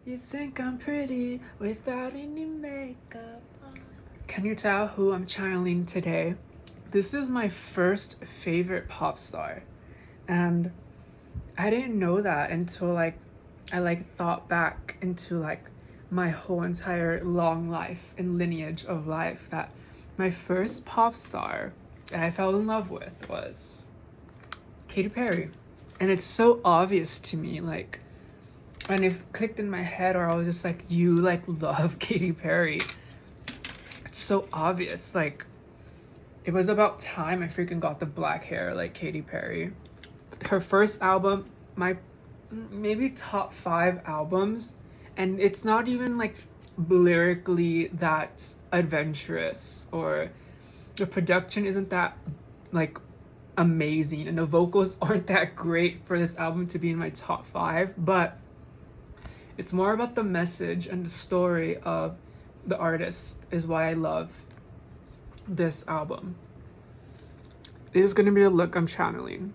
You think I'm pretty without any makeup on. Can you tell who I'm channeling today? This is my first favorite pop star. And I didn't know that until I thought back into my whole entire long life and lineage of life, that my first pop star that I fell in love with was Katy Perry. And it's so obvious to me, and it clicked in my head, or I was just like, you love Katy Perry. It's so obvious. It was about time I freaking got the black hair like Katy Perry. Her first album, my maybe top 5 albums, and it's not even lyrically that adventurous, or the production isn't that amazing, and the vocals aren't that great for this album to be in my top 5, but it's more about the message and the story of the artist is why I love this album. This is going to be the look I'm channeling.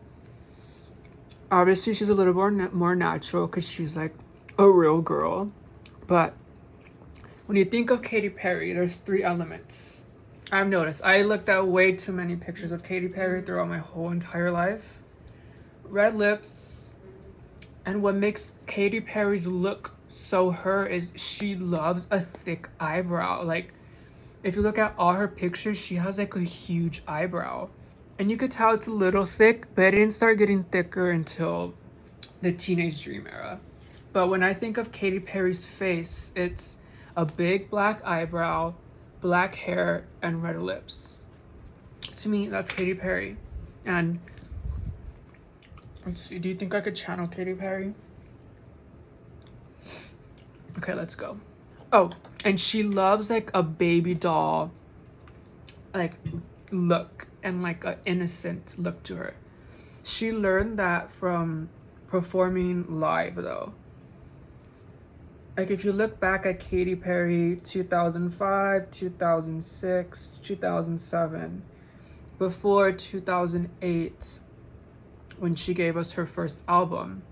Obviously, she's a little more natural because she's like a real girl. But when you think of Katy Perry, there's 3 elements. I've noticed. I looked at way too many pictures of Katy Perry throughout my whole entire life. Red lips. And what makes Katy Perry's look so her is she loves a thick eyebrow. If you look at all her pictures, she has a huge eyebrow. And you could tell it's a little thick, but it didn't start getting thicker until the Teenage Dream era. But when I think of Katy Perry's face, it's a big black eyebrow, black hair, and red lips. To me, that's Katy Perry. And let's see, do you think I could channel Katy Perry? Okay, let's go. Oh, and she loves a baby doll look, and an innocent look to her. She learned that from performing live though. If you look back at Katy Perry 2005, 2006, 2007, before 2008, when she gave us her first album,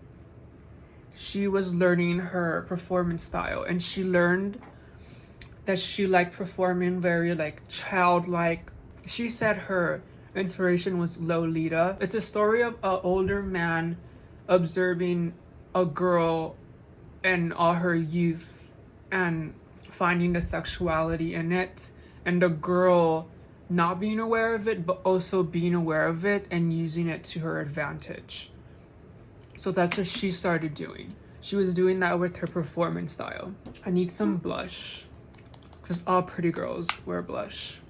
she was learning her performance style, and she learned that she liked performing very childlike. She said her inspiration was Lolita. It's a story of an older man observing a girl in all her youth and finding the sexuality in it, and the girl not being aware of it, but also being aware of it and using it to her advantage. So that's what she started doing. She was doing that with her performance style. I need some blush, because all pretty girls wear blush.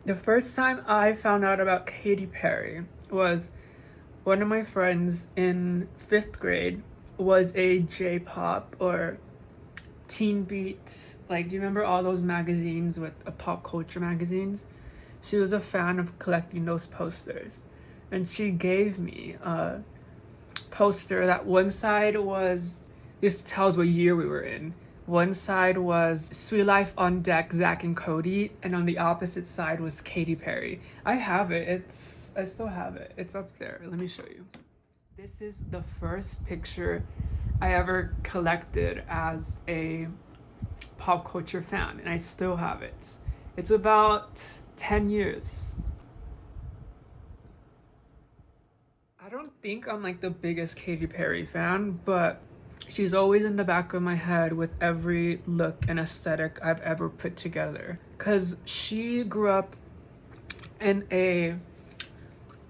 The first time I found out about Katy Perry was one of my friends in 5th grade was a J-pop or teen beat. Do you remember all those magazines with pop culture magazines? She was a fan of collecting those posters. And she gave me a poster that one side was, this tells what year we were in. One side was Sweet Life on Deck, Zach and Coty, and on the opposite side was Katy Perry. I have it. I still have it. It's up there. Let me show you. This is the first picture I ever collected as a pop culture fan, and I still have it. It's about 10 years. I don't think I'm the biggest Katy Perry fan, but she's always in the back of my head with every look and aesthetic I've ever put together. Because she grew up in a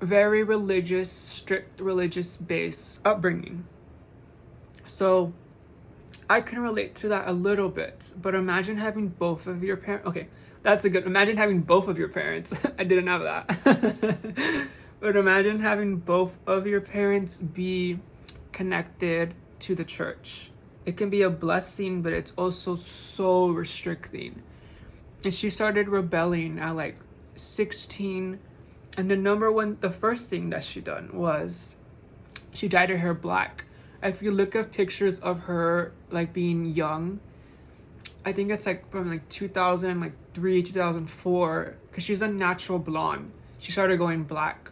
very religious, strict religious-based upbringing. So I can relate to that a little bit, but imagine having both of your parents. Okay, that's a good. Imagine having both of your parents. I didn't have that. But imagine having both of your parents be connected to the church. It can be a blessing, but it's also so restricting. And she started rebelling at 16. And the first thing that she done was she dyed her hair black. If you look at pictures of her being young, I think it's from 2003, 2004, because she's a natural blonde. She started going black.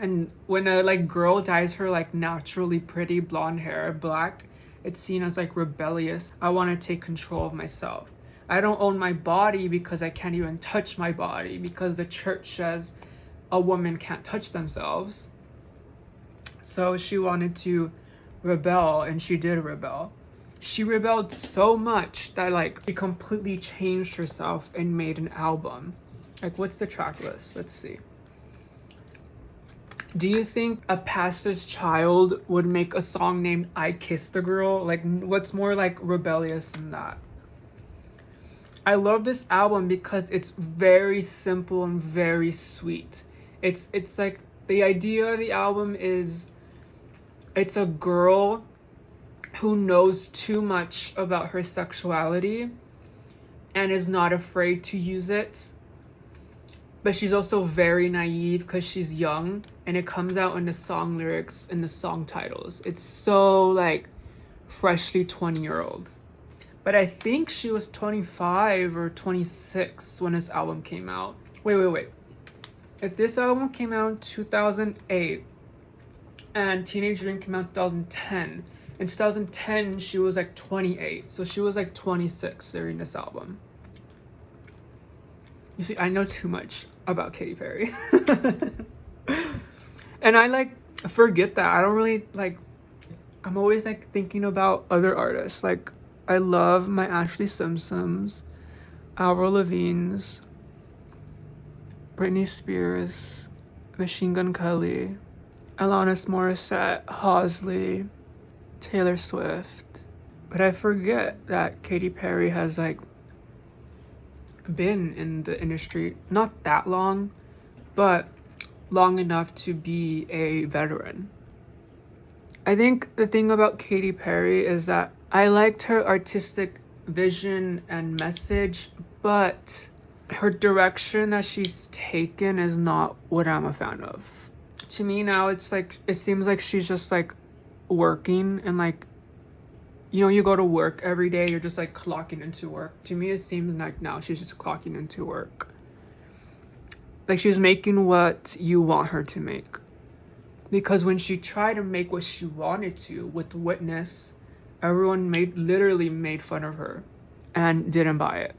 And when a like girl dyes her like naturally pretty blonde hair black, it's seen as like rebellious. I want to take control of myself. I don't own my body because I can't even touch my body because the church says a woman can't touch themselves. So she wanted to rebel, and she did rebel. She rebelled so much that like she completely changed herself and made an album. Like, what's the track list? Let's see. Do you think a pastor's child would make a song named I Kissed a Girl? Like, what's more like rebellious than that? I love this album because it's very simple and very sweet. It's like the idea of the album is it's a girl who knows too much about her sexuality and is not afraid to use it. But she's also very naive because she's young, and it comes out in the song lyrics and the song titles. It's so like freshly 20-year-old. But I think she was 25 or 26 when this album came out. Wait. If this album came out in 2008 and Teenage Dream came out in 2010, in 2010 she was like 28. So she was like 26 during this album. You see, I know too much about Katy Perry. And I like forget that. I don't really like, I'm always like thinking about other artists. Like, I love my Ashley Simpsons, Avril Lavigne's, Britney Spears, Machine Gun Kelly, Alanis Morissette, Halsey, Taylor Swift. But I forget that Katy Perry has like been in the industry not that long, but long enough to be a veteran. I think the thing about Katy Perry is that I liked her artistic vision and message, but her direction that she's taken is not what I'm a fan of. To me now, it's like, it seems like she's just like working and like, you know, you go to work every day, you're just like clocking into work. To me, it seems like now she's just clocking into work. Like, she's making what you want her to make. Because when she tried to make what she wanted to with Witness, everyone literally made fun of her and didn't buy it.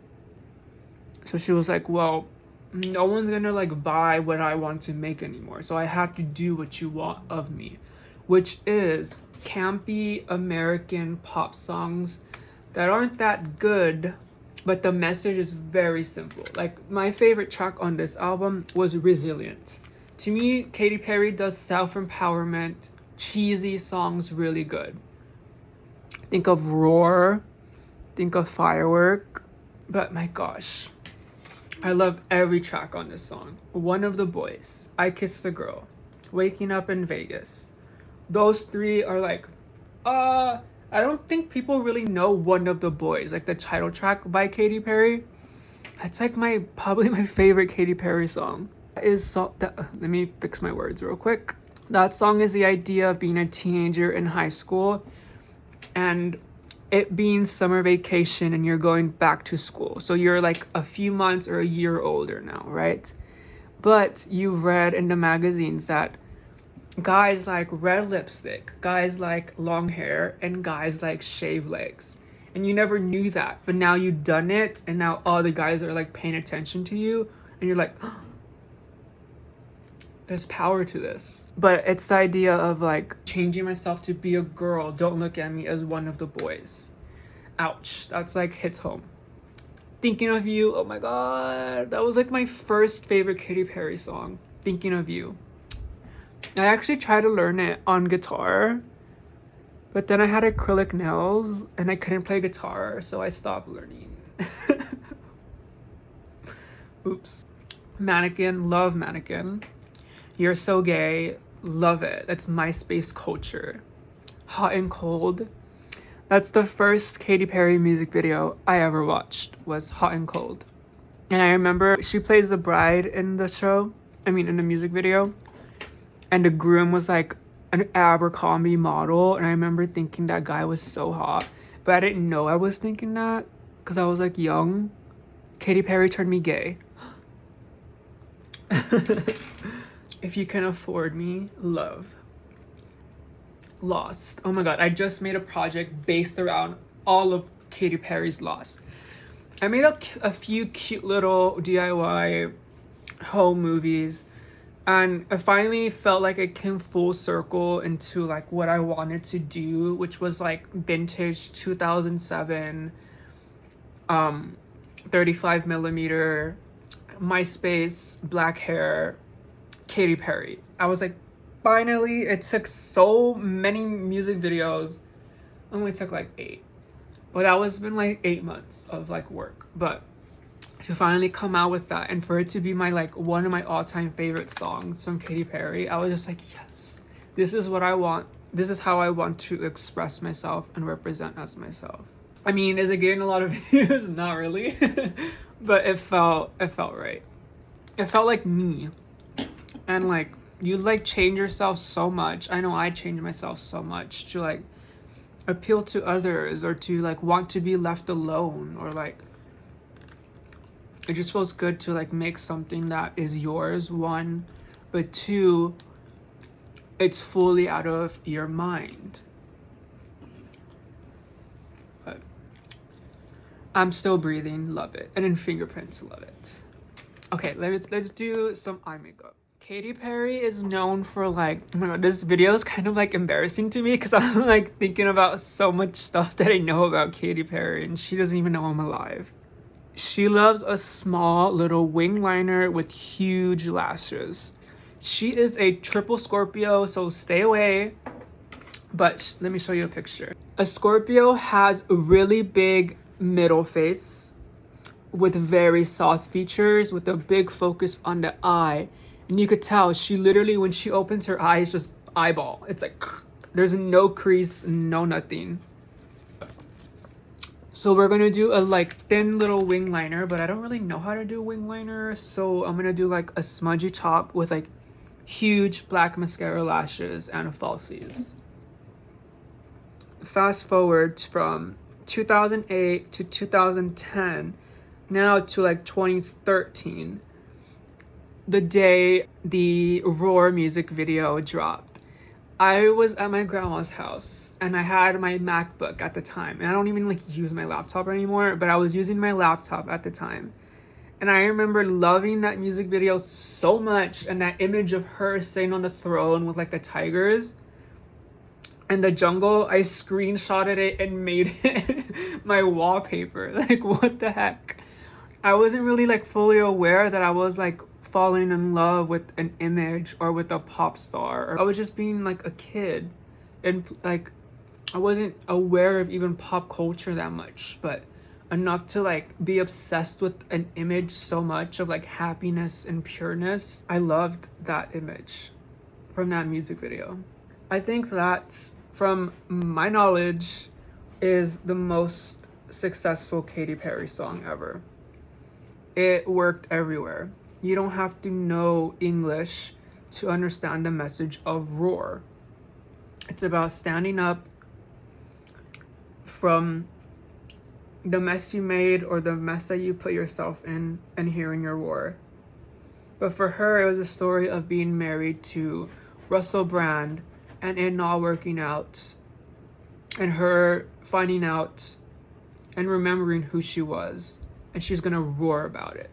So she was like, well, no one's gonna like buy what I want to make anymore. So I have to do what you want of me, which is campy American pop songs that aren't that good, but the message is very simple. Like, my favorite track on this album was Resilient. To me, Katy Perry does self-empowerment, cheesy songs really good. Think of Roar, think of Firework, but my gosh, I love every track on this song. One of the Boys, I Kissed a Girl, Waking Up in Vegas. Those three are like, I don't think people really know One of the Boys, like the title track by Katy Perry. That's like probably my favorite Katy Perry song. Let me fix my words real quick. That song is the idea of being a teenager in high school and it being summer vacation and you're going back to school. So you're like a few months or a year older now, right? But you've read in the magazines that guys like red lipstick, guys like long hair, and guys like shaved legs. And you never knew that, but now you've done it, and now all the guys are like paying attention to you, and you're like, oh, there's power to this. But it's the idea of like changing myself to be a girl. Don't look at me as one of the boys. Ouch, that's like hits home. Thinking of You, oh my god, that was like my first favorite Katy Perry song. Thinking of You. I actually tried to learn it on guitar, but then I had acrylic nails and I couldn't play guitar, so I stopped learning. Oops. Mannequin, love Mannequin. You're So Gay, love it. That's MySpace culture. Hot and Cold. That's the first Katy Perry music video I ever watched, was Hot and Cold. And I remember she plays the bride in the music video. And the groom was like an Abercrombie model. And I remember thinking that guy was so hot. But I didn't know I was thinking that because I was like young. Katy Perry turned me gay. If You Can Afford Me, love. Lost. Oh my god, I just made a project based around all of Katy Perry's Lost. I made a few cute little DIY home movies, and I finally felt like it came full circle into like what I wanted to do, which was like vintage 2007 35 millimeter MySpace black hair Katy Perry. I was like, finally. It took so many music videos. It only took like 8, but that was been like 8 months of like work. But to finally come out with that, and for it to be my like one of my all-time favorite songs from Katy Perry, I was just like, yes, this is what I want. This is how I want to express myself and represent as myself. I mean, is it getting a lot of views? Not really. But it felt right. It felt like me. And like, you like change yourself so much. I know I changed myself so much to like appeal to others, or to like want to be left alone, or like it just feels good to like make something that is yours, one, but two, it's fully out of your mind. But I'm Still Breathing, love it. And then Fingerprints, love it. Okay, let's do some eye makeup. Katy Perry is known for like, oh my god, this video is kind of like embarrassing to me because I'm like thinking about so much stuff that I know about Katy Perry, and she doesn't even know I'm alive. She loves a small little wing liner with huge lashes. She is a triple Scorpio, so stay away. But let me show you a picture. A Scorpio has a really big middle face with very soft features, with a big focus on the eye. And you could tell she literally, when she opens her eyes, just eyeball. It's like, there's no crease, no nothing. So we're gonna do a like thin little wing liner, but I don't really know how to do wing liner. So I'm gonna do like a smudgy top with like huge black mascara lashes and falsies. Fast forward from 2008 to 2010, now to like 2013. The day the Roar music video dropped, I was at my grandma's house and I had my MacBook at the time, and I don't even like use my laptop anymore, but I was using my laptop at the time. And I remember loving that music video so much, and that image of her sitting on the throne with like the tigers and the jungle. I screenshotted it and made it my wallpaper. Like, what the heck? I wasn't really like fully aware that I was like falling in love with an image or with a pop star. I was just being like a kid, and like I wasn't aware of even pop culture that much, but enough to like be obsessed with an image so much of like happiness and pureness. I loved that image from that music video. I think that, from my knowledge, is the most successful Katy Perry song ever. It worked everywhere. You don't have to know English to understand the message of Roar. It's about standing up from the mess you made, or the mess that you put yourself in, and hearing your roar. But for her, it was a story of being married to Russell Brand and it not working out, and her finding out and remembering who she was, and she's gonna roar about it.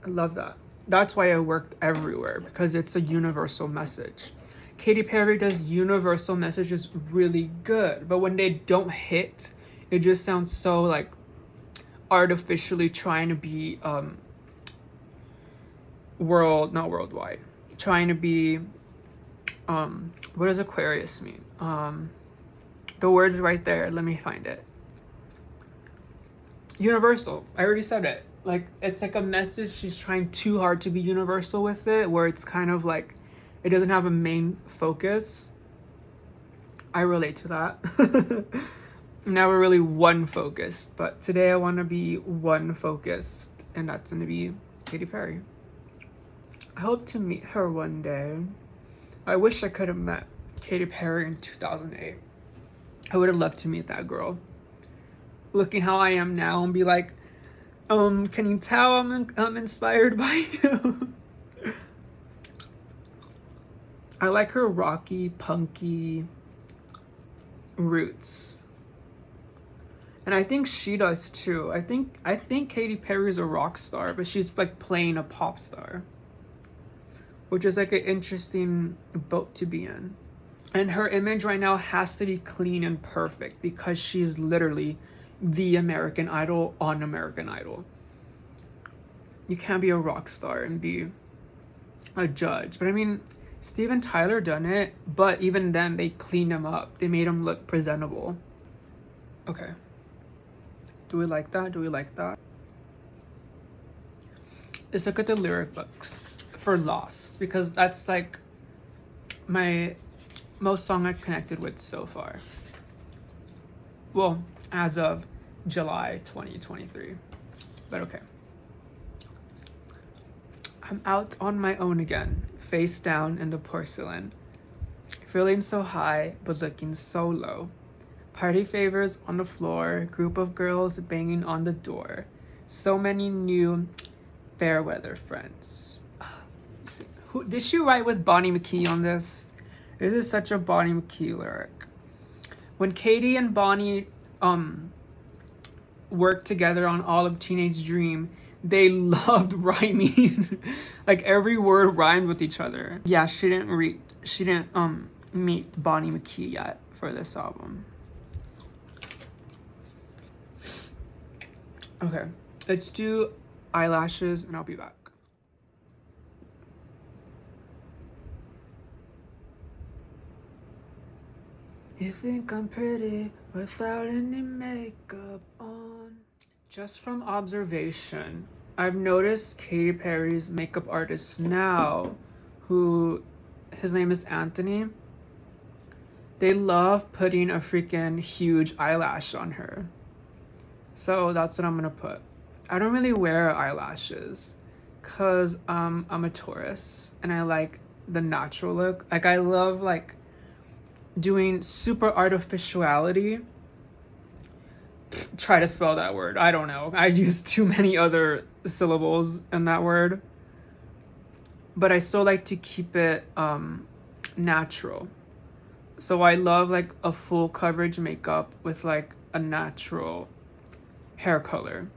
I love that. That's why it worked everywhere, because it's a universal message. Katy Perry does universal messages really good, but when they don't hit, it just sounds so like artificially trying to be not worldwide, trying to be what does Aquarius mean? The word's right there, let me find it. Universal. I already said it. Like, it's like a message she's trying too hard to be universal with it, where it's kind of like it doesn't have a main focus. I relate to that. Never really one focused, but today I want to be one focused, and that's going to be Katy Perry. I hope to meet her one day. I wish I could have met Katy Perry in 2008. I would have loved to meet that girl. Looking how I am now and be like, Can you tell I'm inspired by you? I like her rocky, punky roots. And I think she does too. I think Katy Perry's a rock star, but she's like playing a pop star, which is like an interesting boat to be in. And her image right now has to be clean and perfect because she's literally the American Idol on American Idol. You can't be a rock star and be a judge. But I mean, Steven Tyler done it, but even then they cleaned him up. They made him look presentable. Okay. Do we like that? Do we like that? Let's look at the lyric books for Lost, because that's like my most song I've connected with so far. Well, as of July 2023. But okay. I'm out on my own again, face down in the porcelain. Feeling so high, but looking so low. Party favors on the floor, group of girls banging on the door. So many new fair weather friends. Who did she write with Bonnie McKee on this? This is such a Bonnie McKee lyric. When Katy and Bonnie worked together on All of Teenage Dream, they loved rhyming. Like every word rhymed with each other. Yeah, she didn't meet Bonnie McKee yet for this album. Okay, let's do eyelashes and I'll be back. You think I'm pretty without any makeup on? Just from observation, I've noticed Katy Perry's makeup artist now, who his name is Anthony. They love putting a freaking huge eyelash on her. So that's what I'm gonna put. I don't really wear eyelashes because I'm a Taurus and I like the natural look. Like I love like doing super artificiality. Try to spell that word. I don't know. I use too many other syllables in that word. But I still like to keep it natural. So I love like a full coverage makeup with like a natural hair color.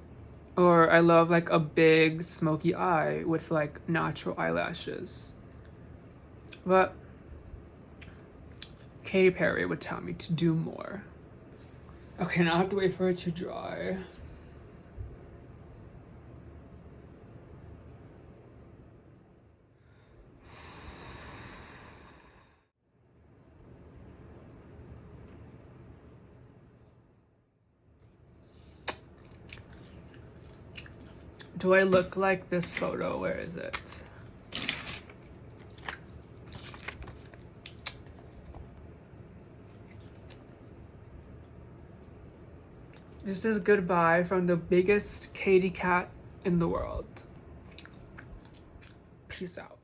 Or I love like a big smoky eye with like natural eyelashes. But Katy Perry would tell me to do more. Okay, now I have to wait for it to dry. Do I look like this photo? Where is it? This is goodbye from the biggest Katy cat in the world. Peace out.